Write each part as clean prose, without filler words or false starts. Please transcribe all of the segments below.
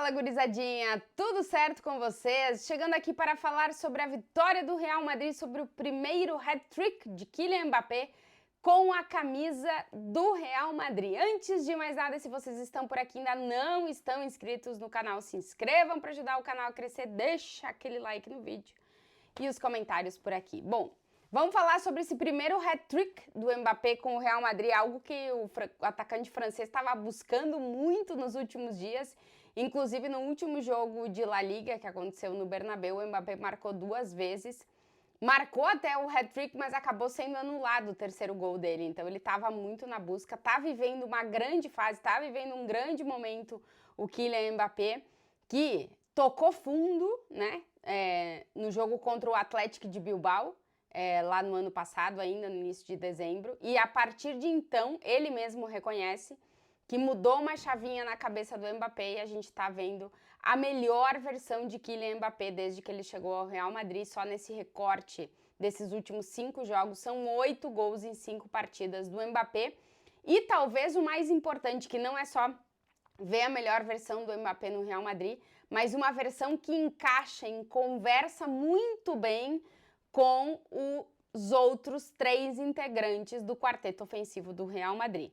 Fala, gurizadinha! Tudo certo com vocês? Chegando aqui para falar sobre a vitória do Real Madrid sobre o primeiro hat-trick de Kylian Mbappé com a camisa do Real Madrid. Antes de mais nada, se vocês estão por aqui e ainda não estão inscritos no canal, se inscrevam para ajudar o canal a crescer, deixa aquele like no vídeo e os comentários por aqui. Bom, vamos falar sobre esse primeiro hat-trick do Mbappé com o Real Madrid, algo que o atacante francês estava buscando muito nos últimos dias. Inclusive, no último jogo de La Liga, que aconteceu no Bernabéu, o Mbappé marcou 2 vezes. Marcou até o hat-trick, mas acabou sendo anulado o terceiro gol dele. Então, ele estava muito na busca, está vivendo uma grande fase, está vivendo um grande momento o Kylian Mbappé, que tocou fundo, né, no jogo contra o Atlético de Bilbao, lá no ano passado, ainda no início de dezembro. E a partir de então, ele mesmo reconhece que mudou uma chavinha na cabeça do Mbappé e a gente está vendo a melhor versão de Kylian Mbappé desde que ele chegou ao Real Madrid. Só nesse recorte desses últimos 5 jogos, são 8 gols em 5 partidas do Mbappé. E talvez o mais importante, que não é só ver a melhor versão do Mbappé no Real Madrid, mas uma versão que encaixa e conversa muito bem com os outros 3 integrantes do quarteto ofensivo do Real Madrid.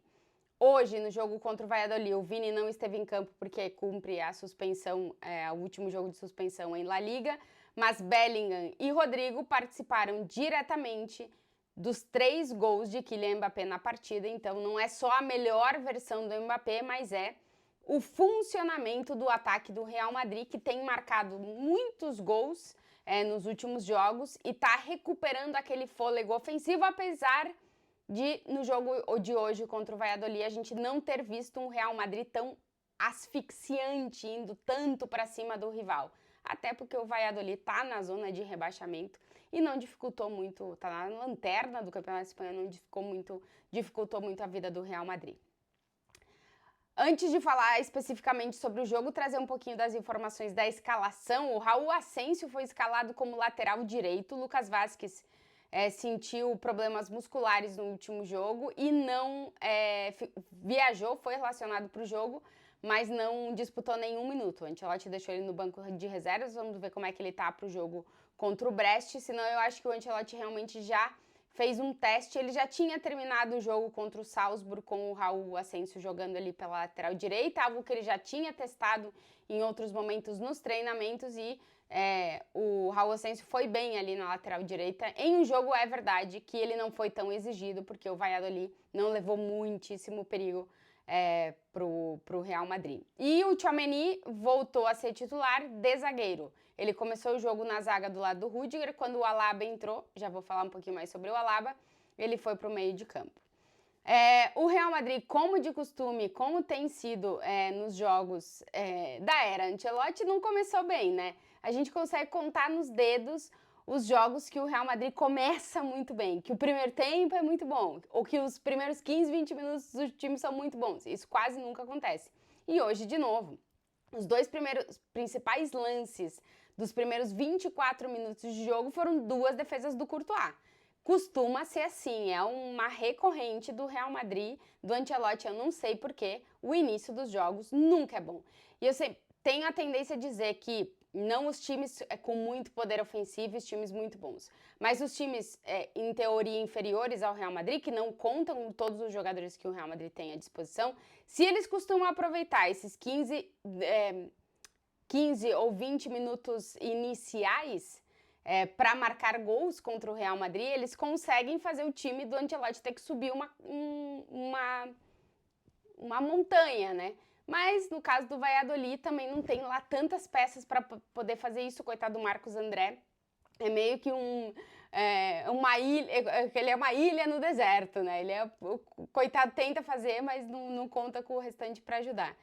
Hoje, no jogo contra o Valladolid, o Vini não esteve em campo porque cumpre a suspensão, o último jogo de suspensão em La Liga, mas Bellingham e Rodrigo participaram diretamente dos 3 gols de Kylian Mbappé na partida. Então, não é só a melhor versão do Mbappé, mas é o funcionamento do ataque do Real Madrid, que tem marcado muitos gols nos últimos jogos e está recuperando aquele fôlego ofensivo, apesar de, no jogo de hoje contra o Valladolid, a gente não ter visto um Real Madrid tão asfixiante, indo tanto para cima do rival. Até porque o Valladolid está na zona de rebaixamento e não dificultou muito, está na lanterna do Campeonato Espanhol, não dificultou muito a vida do Real Madrid. Antes de falar especificamente sobre o jogo, trazer um pouquinho das informações da escalação. O Raul Asensio foi escalado como lateral direito, o Lucas Vázquez sentiu problemas musculares no último jogo e não viajou, foi relacionado para o jogo, mas não disputou nenhum minuto. O Ancelotti deixou ele no banco de reservas, vamos ver como é que ele tá para o jogo contra o Brest, senão eu acho que o Ancelotti realmente já fez um teste. Ele já tinha terminado o jogo contra o Salzburg com o Raul Asensio jogando ali pela lateral direita, algo que ele já tinha testado em outros momentos nos treinamentos e o Raul Asensio foi bem ali na lateral direita. Em um jogo é verdade que ele não foi tão exigido, porque o Valladolid não levou muitíssimo perigo pro Real Madrid. E o Tchouaméni voltou a ser titular de zagueiro. Ele começou o jogo na zaga do lado do Rüdiger, quando o Alaba entrou, já vou falar um pouquinho mais sobre o Alaba, ele foi para o meio de campo. O Real Madrid, como de costume, como tem sido nos jogos da era Ancelotti, não começou bem, né? A gente consegue contar nos dedos os jogos que o Real Madrid começa muito bem, que o primeiro tempo é muito bom, ou que os primeiros 15, 20 minutos do time são muito bons. Isso quase nunca acontece. E hoje, de novo, os 2 principais lances dos primeiros 24 minutos de jogo foram 2 defesas do Courtois. Costuma ser assim, é uma recorrente do Real Madrid, do Ancelotti, eu não sei porquê, o início dos jogos nunca é bom. E eu tenho a tendência a dizer que não os times com muito poder ofensivo, os times muito bons, mas os times, em teoria, inferiores ao Real Madrid, que não contam com todos os jogadores que o Real Madrid tem à disposição, se eles costumam aproveitar esses 15 ou 20 minutos iniciais para marcar gols contra o Real Madrid, eles conseguem fazer o time do Ancelotti ter que subir uma montanha, né? Mas no caso do Valladolid também não tem lá tantas peças para poder fazer isso. Coitado do Marcos André, é meio que uma ilha, ele é uma ilha no deserto, né? O coitado tenta fazer, mas não conta com o restante para ajudar.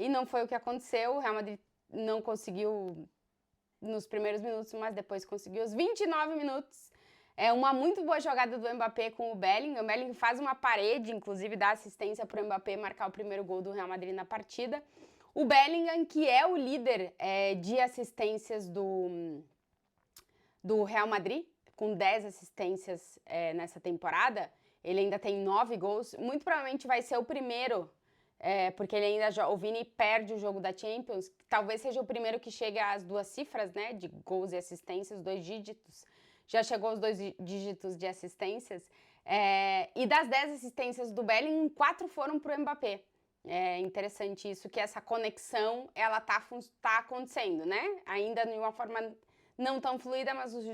E não foi o que aconteceu. O Real Madrid não conseguiu nos primeiros minutos, mas depois conseguiu os 29 minutos. Uma muito boa jogada do Mbappé com o Bellingham. O Bellingham faz uma parede, inclusive dá assistência para o Mbappé marcar o primeiro gol do Real Madrid na partida. O Bellingham, que é o líder de assistências do Real Madrid, com 10 assistências nessa temporada, ele ainda tem 9 gols. Muito provavelmente vai ser o primeiro porque ele ainda o Vini perde o jogo da Champions, que talvez seja o primeiro que chegue às 2 cifras, né, de gols e assistências, 2 dígitos, já chegou aos 2 dígitos de assistências, e das 10 assistências do Bellingham, 4 foram para o Mbappé. É interessante isso, que essa conexão, ela tá acontecendo, né, ainda de uma forma não tão fluida, mas os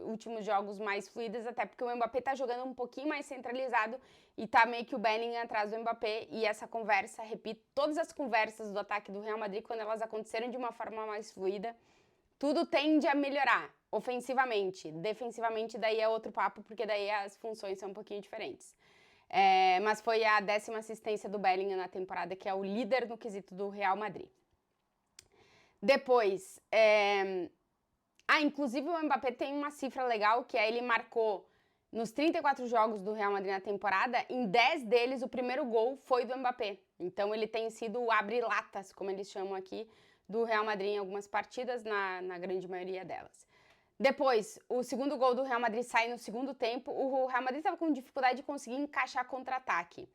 últimos jogos mais fluidos, até porque o Mbappé tá jogando um pouquinho mais centralizado e tá meio que o Bellingham atrás do Mbappé, e essa conversa, repito, todas as conversas do ataque do Real Madrid, quando elas aconteceram de uma forma mais fluida, tudo tende a melhorar, ofensivamente. Defensivamente, daí é outro papo, porque daí as funções são um pouquinho diferentes. Mas foi a 10ª assistência do Bellingham na temporada, que é o líder no quesito do Real Madrid. Depois, inclusive o Mbappé tem uma cifra legal, que é ele marcou nos 34 jogos do Real Madrid na temporada, em 10 deles o primeiro gol foi do Mbappé. Então ele tem sido o abre-latas, como eles chamam aqui, do Real Madrid em algumas partidas, na grande maioria delas. Depois, o segundo gol do Real Madrid sai no segundo tempo. O Real Madrid estava com dificuldade de conseguir encaixar contra-ataque.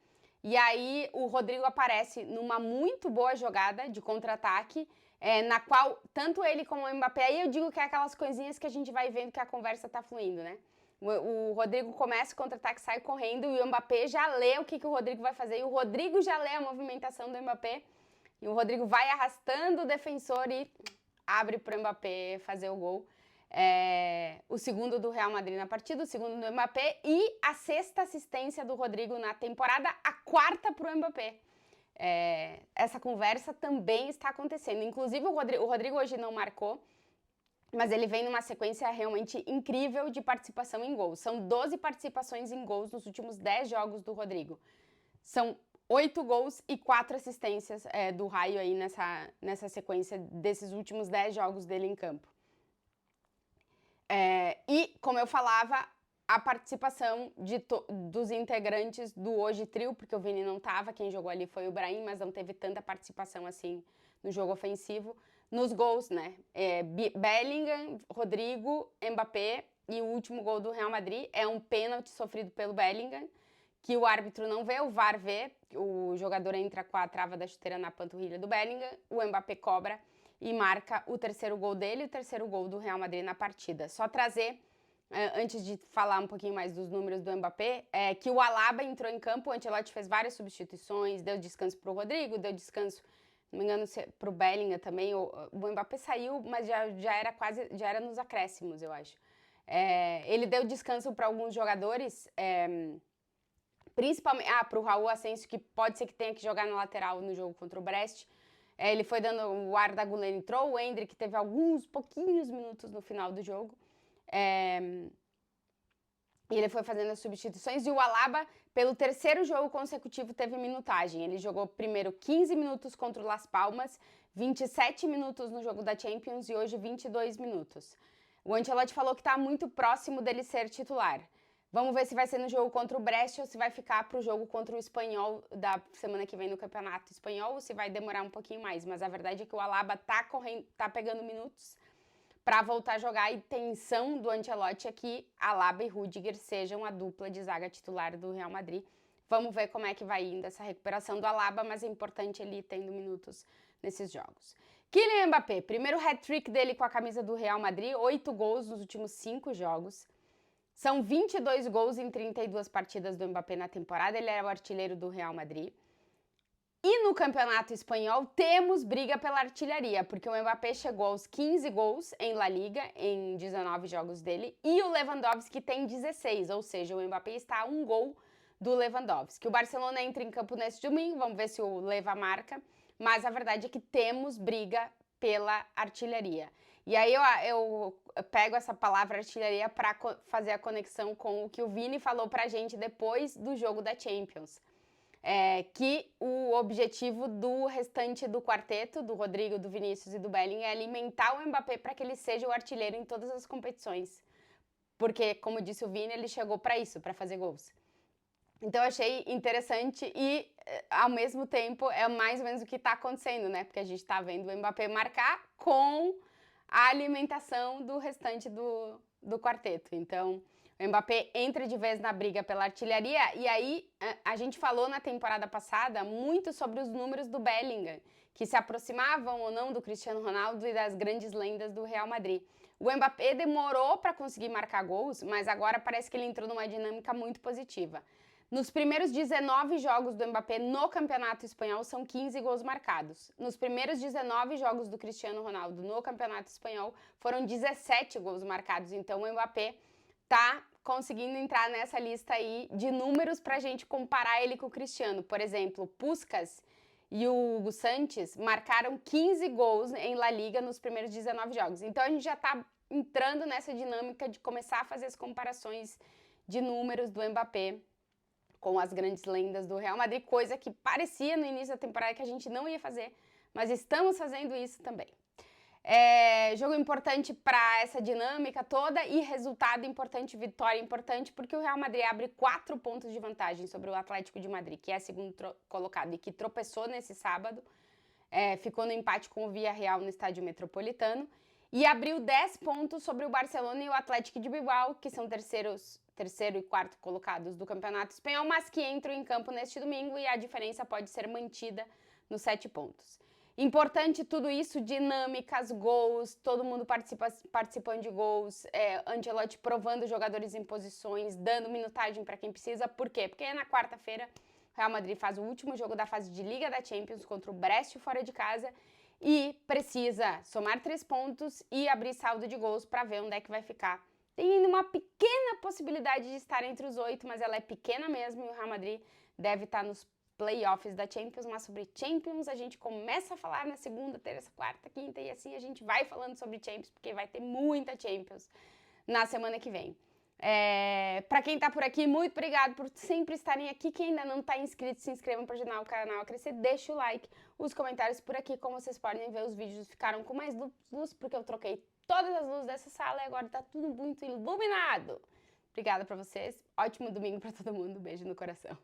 E aí o Rodrigo aparece numa muito boa jogada de contra-ataque, na qual tanto ele como o Mbappé, aí eu digo que é aquelas coisinhas que a gente vai vendo que a conversa tá fluindo, né? O Rodrigo começa o contra-ataque, sai correndo, e o Mbappé já lê o que o Rodrigo vai fazer, e o Rodrigo já lê a movimentação do Mbappé, e o Rodrigo vai arrastando o defensor e abre para o Mbappé fazer o gol. O segundo do Real Madrid na partida, o segundo do Mbappé, e a 6ª assistência do Rodrigo na temporada, a 4ª para o Mbappé. Essa conversa também está acontecendo. Inclusive, o Rodrigo hoje não marcou, mas ele vem numa sequência realmente incrível de participação em gols. São 12 participações em gols nos últimos 10 jogos do Rodrigo. São 8 gols e 4 assistências do Raio aí nessa sequência desses últimos 10 jogos dele em campo. E, como eu falava, a participação dos integrantes do hoje trio, porque o Vini não estava, quem jogou ali foi o Brahim, mas não teve tanta participação assim no jogo ofensivo. Nos gols, né? Bellingham, Rodrigo, Mbappé, e o último gol do Real Madrid é um pênalti sofrido pelo Bellingham, que o árbitro não vê, o VAR vê, o jogador entra com a trava da chuteira na panturrilha do Bellingham, o Mbappé cobra e marca o terceiro gol dele e o terceiro gol do Real Madrid na partida. Só trazer, antes de falar um pouquinho mais dos números do Mbappé, que o Alaba entrou em campo, o Ancelotti fez várias substituições, deu descanso para o Rodrigo, deu descanso, não me engano, para o Bellingham também. O Mbappé saiu, mas já era nos acréscimos, eu acho. Ele deu descanso para alguns jogadores, principalmente para o Raul Asensio, que pode ser que tenha que jogar na lateral no jogo contra o Brest. Ele foi dando, o Arda Güler entrou, o Endrick teve alguns pouquinhos minutos no final do jogo. E ele foi fazendo as substituições, e o Alaba, pelo terceiro jogo consecutivo, teve minutagem. Ele jogou primeiro 15 minutos contra o Las Palmas, 27 minutos no jogo da Champions e hoje 22 minutos. O Ancelotti falou que está muito próximo dele ser titular. Vamos ver se vai ser no jogo contra o Brest ou se vai ficar para o jogo contra o Espanhol da semana que vem no Campeonato Espanhol, ou se vai demorar um pouquinho mais. Mas a verdade é que o Alaba tá pegando minutos para voltar a jogar, e a intenção do Ancelotti é que Alaba e Rüdiger sejam a dupla de zaga titular do Real Madrid. Vamos ver como é que vai indo essa recuperação do Alaba, mas é importante ele ir tendo minutos nesses jogos. Kylian Mbappé, primeiro hat-trick dele com a camisa do Real Madrid, 8 gols nos últimos 5 jogos. São 22 gols em 32 partidas do Mbappé na temporada, ele é o artilheiro do Real Madrid. E no Campeonato Espanhol temos briga pela artilharia, porque o Mbappé chegou aos 15 gols em La Liga, em 19 jogos dele, e o Lewandowski tem 16, ou seja, o Mbappé está a 1 gol do Lewandowski. O Barcelona entra em campo nesse domingo, vamos ver se o Leva marca, mas a verdade é que temos briga pela artilharia. E aí eu pego essa palavra artilharia para fazer a conexão com o que o Vini falou pra gente depois do jogo da Champions. Que o objetivo do restante do quarteto, do Rodrigo, do Vinícius e do Bellingham, é alimentar o Mbappé para que ele seja o artilheiro em todas as competições. Porque, como disse o Vini, ele chegou para isso, para fazer gols. Então eu achei interessante e, ao mesmo tempo, é mais ou menos o que está acontecendo, né? Porque a gente está vendo o Mbappé marcar com a alimentação do restante do quarteto. Então, O Mbappé entra de vez na briga pela artilharia, e aí a gente falou na temporada passada muito sobre os números do Bellingham, que se aproximavam ou não do Cristiano Ronaldo e das grandes lendas do Real Madrid. O Mbappé demorou para conseguir marcar gols, mas agora parece que ele entrou numa dinâmica muito positiva. Nos primeiros 19 jogos do Mbappé no Campeonato Espanhol, são 15 gols marcados. Nos primeiros 19 jogos do Cristiano Ronaldo no Campeonato Espanhol, foram 17 gols marcados. Então o Mbappé tá conseguindo entrar nessa lista aí de números para a gente comparar ele com o Cristiano. Por exemplo, Puskás e o Hugo Sanches marcaram 15 gols em La Liga nos primeiros 19 jogos. Então a gente já tá entrando nessa dinâmica de começar a fazer as comparações de números do Mbappé com as grandes lendas do Real Madrid, coisa que parecia no início da temporada que a gente não ia fazer, mas estamos fazendo isso também. Jogo importante para essa dinâmica toda e resultado importante, vitória importante, porque o Real Madrid abre 4 pontos de vantagem sobre o Atlético de Madrid, que é segundo colocado e que tropeçou nesse sábado, ficou no empate com o Villarreal no Estádio Metropolitano, e abriu 10 pontos sobre o Barcelona e o Atlético de Bilbao, que são terceiro e quarto colocados do Campeonato Espanhol, mas que entram em campo neste domingo e a diferença pode ser mantida nos 7 pontos. Importante tudo isso, dinâmicas, gols, todo mundo participando de gols, Ancelotti provando jogadores em posições, dando minutagem para quem precisa. Por quê? Porque na quarta-feira o Real Madrid faz o último jogo da fase de Liga da Champions contra o Brest fora de casa e precisa somar 3 pontos e abrir saldo de gols para ver onde é que vai ficar. Tem uma pequena possibilidade de estar entre os 8, mas ela é pequena mesmo e o Real Madrid deve estar nos playoffs da Champions, mas sobre Champions a gente começa a falar na segunda, terça, quarta, quinta e assim a gente vai falando sobre Champions, porque vai ter muita Champions na semana que vem. Para quem tá por aqui, muito obrigado por sempre estarem aqui. Quem ainda não tá inscrito, se inscrevam para ajudar o canal a crescer, deixa o like, os comentários por aqui. Como vocês podem ver, os vídeos ficaram com mais luz, porque eu troquei todas as luzes dessa sala e agora tá tudo muito iluminado. Obrigada para vocês, ótimo domingo para todo mundo, beijo no coração.